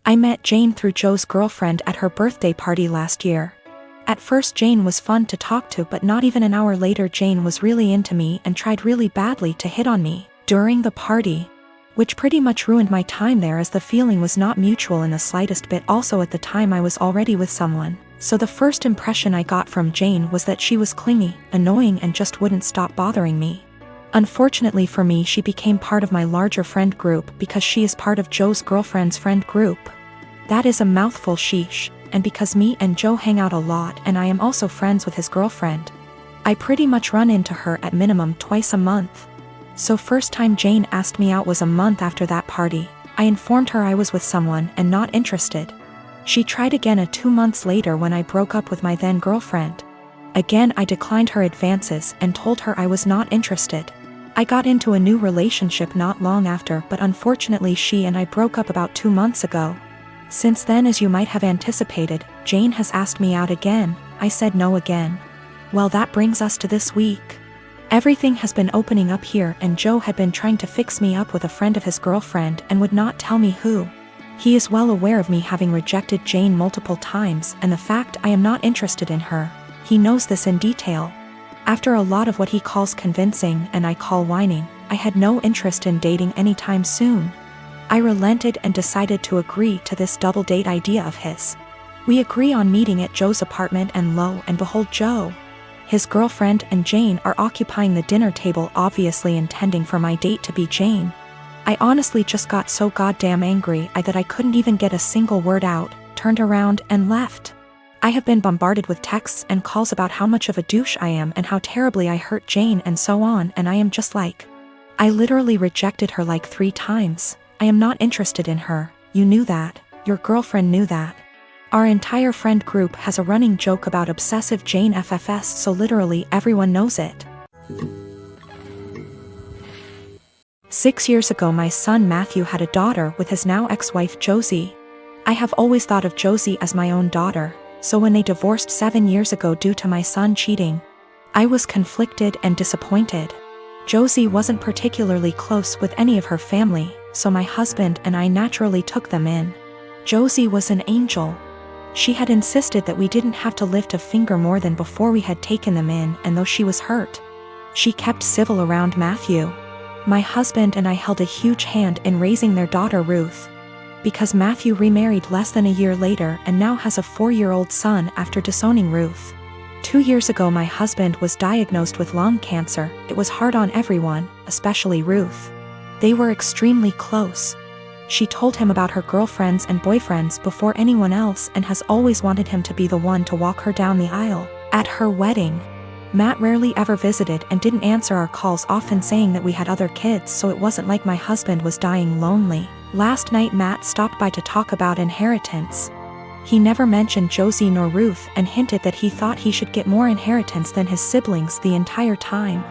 I met Jane through Joe's girlfriend at her birthday party last year. At first Jane was fun to talk to, but not even an hour later Jane was really into me and tried really badly to hit on me during the party, which pretty much ruined my time there as the feeling was not mutual in the slightest bit. Also at the time I was already with someone, so the first impression I got from Jane was that she was clingy, annoying, and just wouldn't stop bothering me. Unfortunately for me, she became part of my larger friend group because she is part of Joe's girlfriend's friend group. That is a mouthful, sheesh. And because me and Joe hang out a lot and I am also friends with his girlfriend, I pretty much run into her at minimum twice a month. So first time Jane asked me out was a month after that party. I informed her I was with someone and not interested. She tried again 2 months later when I broke up with my then girlfriend. Again I declined her advances and told her I was not interested. I got into a new relationship not long after, but unfortunately she and I broke up about 2 months ago. Since then, as you might have anticipated, Jane has asked me out again. I said no again. Well, that brings us to this week. Everything has been opening up here, and Joe had been trying to fix me up with a friend of his girlfriend and would not tell me who. He is well aware of me having rejected Jane multiple times and the fact I am not interested in her. He knows this in detail. After a lot of what he calls convincing and I call whining, I had no interest in dating anytime soon. I relented and decided to agree to this double date idea of his. We agree on meeting at Joe's apartment, and lo and behold, Joe, his girlfriend, and Jane are occupying the dinner table, obviously intending for my date to be Jane. I honestly just got so goddamn angry that I couldn't even get a single word out, turned around and left. I have been bombarded with texts and calls about how much of a douche I am and how terribly I hurt Jane and so on, and I am just like, I literally rejected her like 3 times. I am not interested in her. You knew that. Your girlfriend knew that. Our entire friend group has a running joke about obsessive Jane FFS, so literally everyone knows it. 6 years ago my son Matthew had a daughter with his now ex-wife Josie. I have always thought of Josie as my own daughter, so when they divorced 7 years ago due to my son cheating, I was conflicted and disappointed. Josie wasn't particularly close with any of her family, so my husband and I naturally took them in. Josie was an angel. She had insisted that we didn't have to lift a finger more than before we had taken them in, and though she was hurt, she kept civil around Matthew. My husband and I held a huge hand in raising their daughter Ruth, because Matthew remarried less than a year later and now has a 4-year-old son after disowning Ruth. 2 years ago my husband was diagnosed with lung cancer. It was hard on everyone, especially Ruth. They were extremely close. She told him about her girlfriends and boyfriends before anyone else and has always wanted him to be the one to walk her down the aisle at her wedding. Matt rarely ever visited and didn't answer our calls, often saying that we had other kids, so it wasn't like my husband was dying lonely. Last night Matt stopped by to talk about inheritance. He never mentioned Josie nor Ruth and hinted that he thought he should get more inheritance than his siblings the entire time.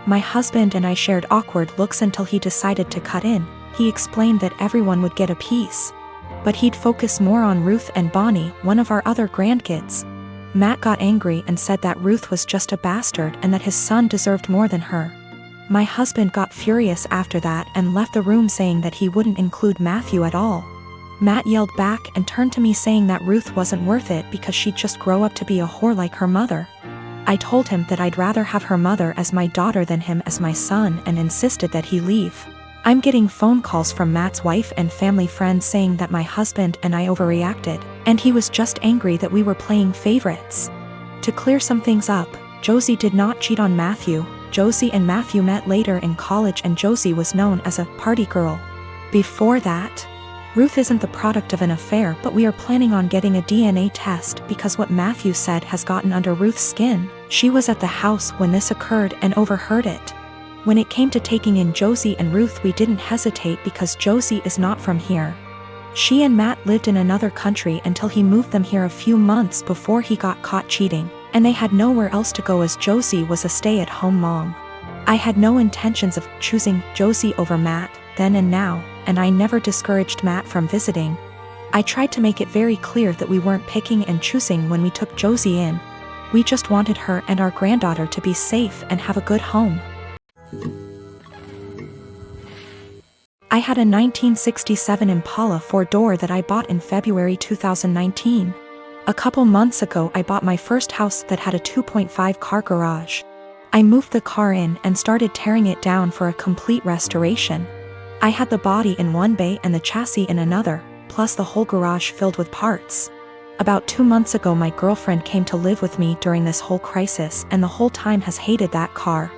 My husband and I shared awkward looks until he decided to cut in. He explained that everyone would get a piece, but he'd focus more on Ruth and Bonnie, one of our other grandkids. Matt got angry and said that Ruth was just a bastard and that his son deserved more than her. My husband got furious after that and left the room saying that he wouldn't include Matthew at all. Matt yelled back and turned to me saying that Ruth wasn't worth it because she'd just grow up to be a whore like her mother. I told him that I'd rather have her mother as my daughter than him as my son and insisted that he leave. I'm getting phone calls from Matt's wife and family friends saying that my husband and I overreacted, and he was just angry that we were playing favorites. To clear some things up, Josie did not cheat on Matthew. Josie and Matthew met later in college and Josie was known as a party girl. Before that, Ruth isn't the product of an affair, but we are planning on getting a DNA test because what Matthew said has gotten under Ruth's skin. She was at the house when this occurred and overheard it. When it came to taking in Josie and Ruth, we didn't hesitate because Josie is not from here. She and Matt lived in another country until he moved them here a few months before he got caught cheating, and they had nowhere else to go as Josie was a stay-at-home mom. I had no intentions of choosing Josie over Matt then and now, and I never discouraged Matt from visiting. I tried to make it very clear that we weren't picking and choosing when we took Josie in. We just wanted her and our granddaughter to be safe and have a good home. I had a 1967 Impala 4-door that I bought in February 2019. A couple months ago I bought my first house that had a 2.5 car garage. I moved the car in and started tearing it down for a complete restoration. I had the body in one bay and the chassis in another, plus the whole garage filled with parts. About 2 months ago my girlfriend came to live with me during this whole crisis and the whole time has hated that car.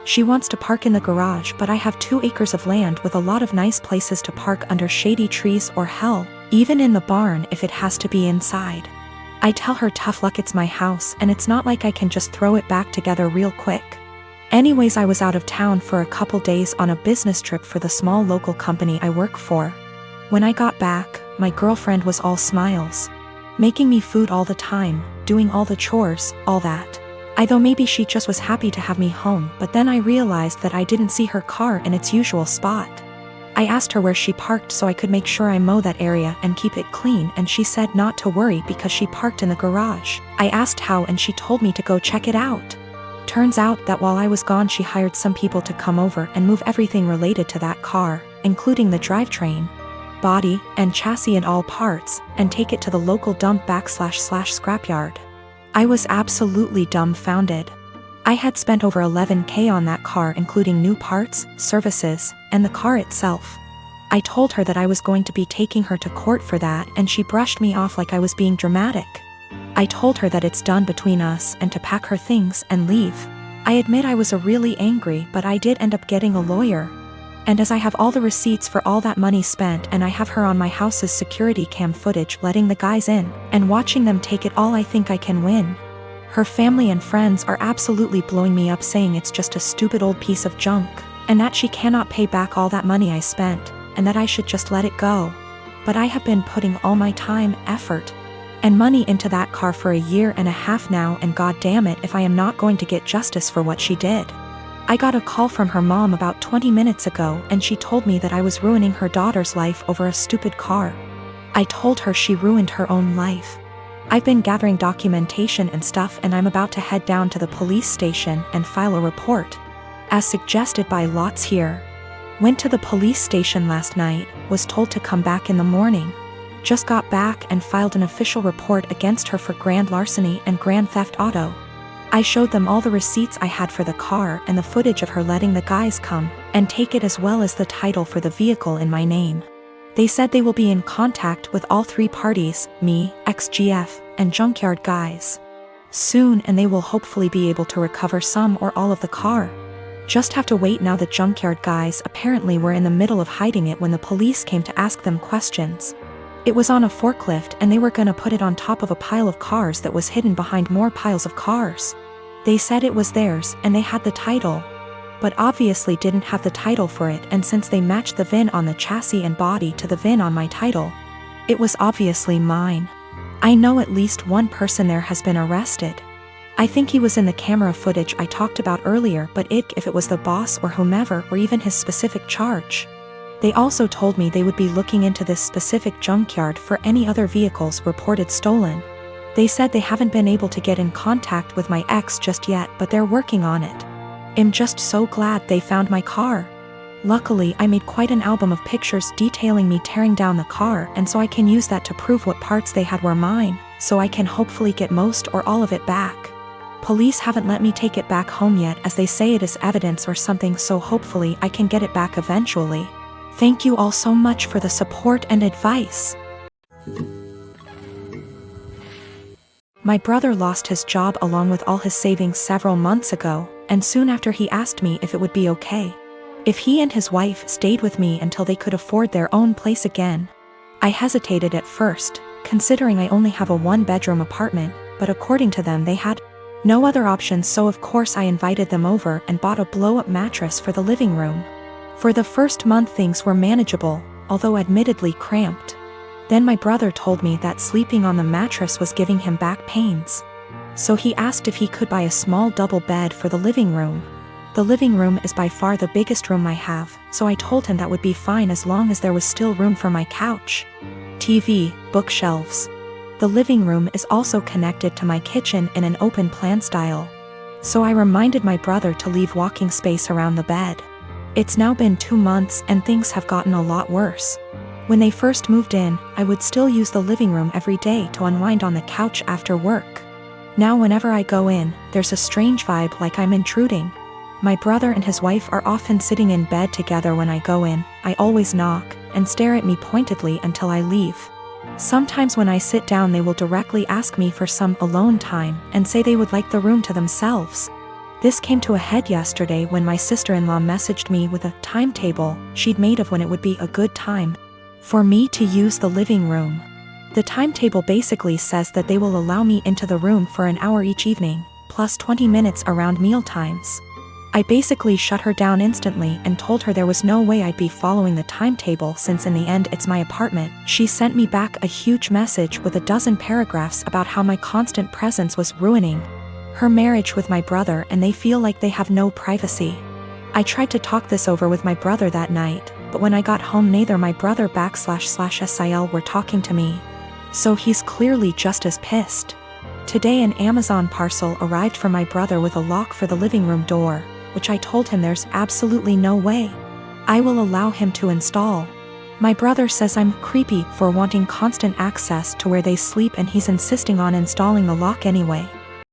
She wants to park in the garage, but I have 2 acres of land with a lot of nice places to park under shady trees or hell, even in the barn if it has to be inside. I tell her tough luck, it's my house and it's not like I can just throw it back together real quick. Anyways, I was out of town for a couple days on a business trip for the small local company I work for. When I got back, my girlfriend was all smiles. Making me food all the time, doing all the chores, all that. I thought maybe she just was happy to have me home, but then I realized that I didn't see her car in its usual spot. I asked her where she parked so I could make sure I mow that area and keep it clean, and she said not to worry because she parked in the garage. I asked how and she told me to go check it out. Turns out that while I was gone she hired some people to come over and move everything related to that car, including the drivetrain, body, and chassis and all parts, and take it to the local dump / scrapyard. I was absolutely dumbfounded. I had spent over $11,000 on that car including new parts, services, and the car itself. I told her that I was going to be taking her to court for that and she brushed me off like I was being dramatic. I told her that it's done between us and to pack her things and leave. I admit I was really angry, but I did end up getting a lawyer. And as I have all the receipts for all that money spent and I have her on my house's security cam footage letting the guys in and watching them take it all, I think I can win. Her family and friends are absolutely blowing me up saying it's just a stupid old piece of junk, and that she cannot pay back all that money I spent, and that I should just let it go. But I have been putting all my time, effort, and money into that car for a year and a half now, and god damn it if I am not going to get justice for what she did. I got a call from her mom about 20 minutes ago and she told me that I was ruining her daughter's life over a stupid car. I told her she ruined her own life. I've been gathering documentation and stuff and I'm about to head down to the police station and file a report, as suggested by Lots here. Went to the police station last night, was told to come back in the morning. Just got back and filed an official report against her for grand larceny and grand theft auto. I showed them all the receipts I had for the car and the footage of her letting the guys come and take it, as well as the title for the vehicle in my name. They said they will be in contact with all 3 parties, me, XGF, and junkyard guys, soon, and they will hopefully be able to recover some or all of the car. Just have to wait now. The junkyard guys apparently were in the middle of hiding it when the police came to ask them questions. It was on a forklift and they were gonna put it on top of a pile of cars that was hidden behind more piles of cars. They said it was theirs and they had the title, but obviously didn't have the title for it, and since they matched the VIN on the chassis and body to the VIN on my title, it was obviously mine. I know at least one person there has been arrested. I think he was in the camera footage I talked about earlier, but if it was the boss or whomever or even his specific charge. They also told me they would be looking into this specific junkyard for any other vehicles reported stolen. They said they haven't been able to get in contact with my ex just yet, but they're working on it. I'm just so glad they found my car. Luckily, I made quite an album of pictures detailing me tearing down the car, and so I can use that to prove what parts they had were mine, so I can hopefully get most or all of it back. Police haven't let me take it back home yet, as they say it is evidence or something, so hopefully I can get it back eventually. Thank you all so much for the support and advice. My brother lost his job along with all his savings several months ago, and soon after he asked me if it would be okay if he and his wife stayed with me until they could afford their own place again. I hesitated at first, considering I only have a 1-bedroom apartment, but according to them they had no other options, so of course I invited them over and bought a blow-up mattress for the living room. For the first month things were manageable, although admittedly cramped. Then my brother told me that sleeping on the mattress was giving him back pains. So he asked if he could buy a small double bed for the living room. The living room is by far the biggest room I have, so I told him that would be fine as long as there was still room for my couch, TV, bookshelves. The living room is also connected to my kitchen in an open plan style. So I reminded my brother to leave walking space around the bed. It's now been 2 months and things have gotten a lot worse. When they first moved in, I would still use the living room every day to unwind on the couch after work. Now whenever I go in, there's a strange vibe like I'm intruding. My brother and his wife are often sitting in bed together when I go in. I always knock and stare at me pointedly until I leave. Sometimes when I sit down they will directly ask me for some alone time and say they would like the room to themselves. This came to a head yesterday when my sister-in-law messaged me with a timetable she'd made of when it would be a good time for me to use the living room. The timetable basically says that they will allow me into the room for an hour each evening, plus 20 minutes around meal times. I basically shut her down instantly and told her there was no way I'd be following the timetable since in the end it's my apartment. She sent me back a huge message with a dozen paragraphs about how my constant presence was ruining her marriage with my brother and they feel like they have no privacy. I tried to talk this over with my brother that night, but when I got home neither my brother /SIL were talking to me. So he's clearly just as pissed. Today an Amazon parcel arrived for my brother with a lock for the living room door, which I told him there's absolutely no way I will allow him to install. My brother says I'm creepy for wanting constant access to where they sleep and he's insisting on installing the lock anyway.